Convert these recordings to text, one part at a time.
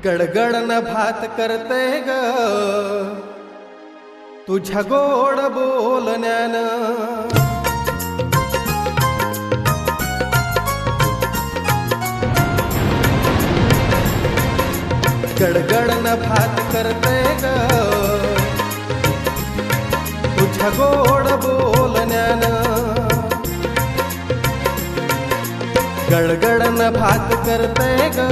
गडगडन भात करते ग तुझ्या गोड बोलण्यानं। गडगडन भात करते ग तुझ्या गोड बोलण्यानं। गडगडन भात करते ग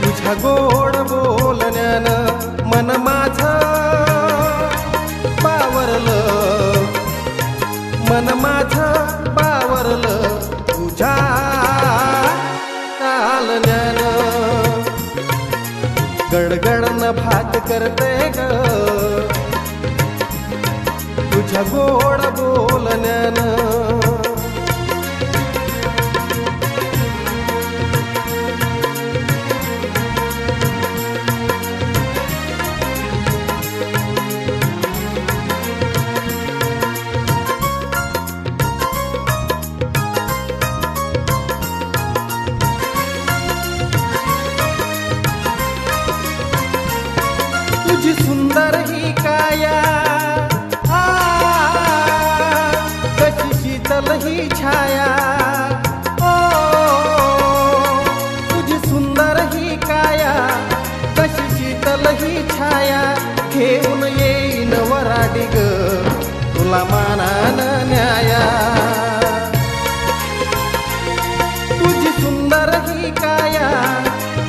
तुझ्या गोड बोलण्यानं। मन माझं बावरलं, मन माझं बावरलं तुझ्या चालण्यानं। गडगडन भात करते ग तुझ्या गोड बोलण्यानं। तुझी सुंदर ही काया कशी शीतल ही छाया। तुझी सुंदर ही काया कशी शीतल ही छाया। घेऊन येईन वराडी ग तुला मानान न्याया। तुझी सुंदर ही काया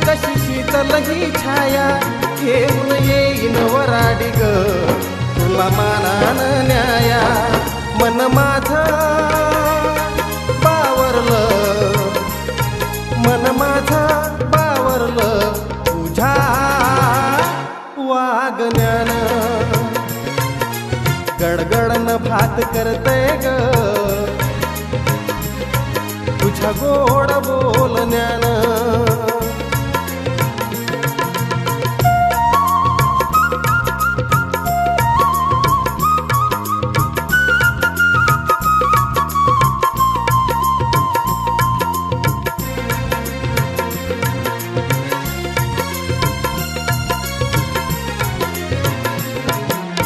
कशी शीतल ही छाया। घेऊन येईन वराडी ग तुला मानान न्याया। मन माझं बावरलं, मन माझं बावरलं तुझ्या वागण्यानं। गडगडन भात करते ग तुझ्या गोड बोलण्यानं।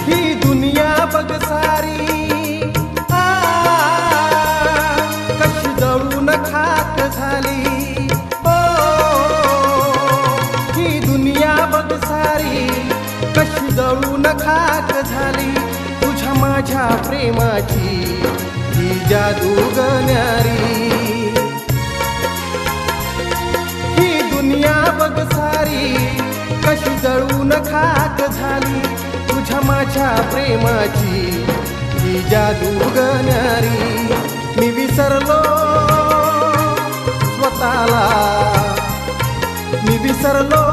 ही दुनिया बघ सारी कशी जळून खाक झाली। ही दुनिया बघ सारी कशी जळून खाक झाली। तुझ्या माझ्या प्रेमाची ही जादू न्यारी। ही दुनिया बघ सारी कशी जळून खाक झाली। तुझ्या माझ्या प्रेमाची ही जादू न्यारी। मी विसरलो स्वतःला, मी विसरलो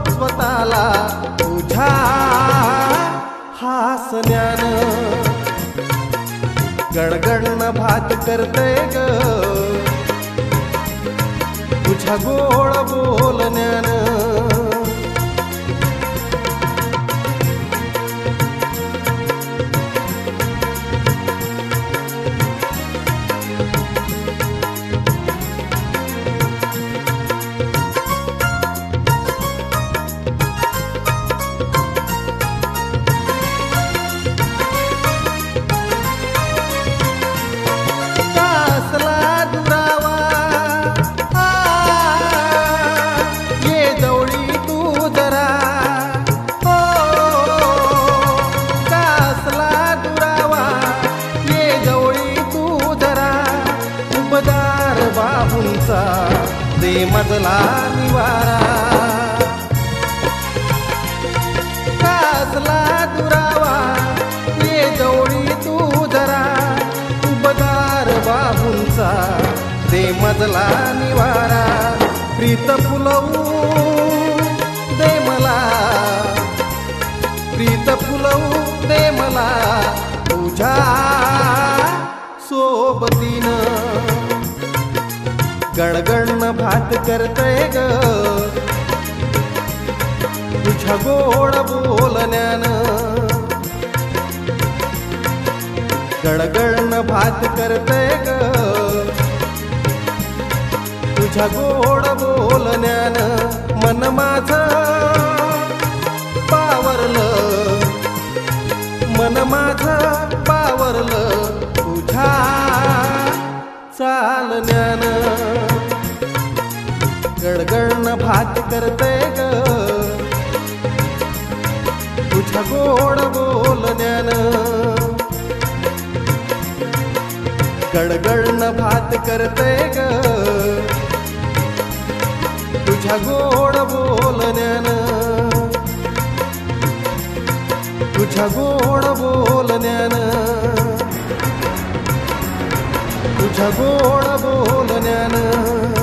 स्वतःला तुझ्या हासण्यानं। गडगडन भात करते ग तुझ्या गोड बोलण्यानं। दे मजला निवारा कासला दुरावा। ये जवळी तू जरा उबदार बाहूंचा दे मजला निवारा। प्रीत फुलवू दे मला, प्रीत फुलवू दे मला तुझ्या सोबतीनं। गडगडन भात करते ग तुझ्या गोड बोलण्यानं। गडगडन भात करते ग तुझ्या गोड बोलण्यानं मन माझं पावरलं, मन माझं पावरलं तुझ्या चालण्यानं. गडगडण भात करते ग तुझ्या गोड बोलण्यानं, गडगडण भात करते ग तुझ्या गोड बोलण्यानं, तुझ्या गोड बोलण्यानं, तुझ्या गोड बोलण्यानं.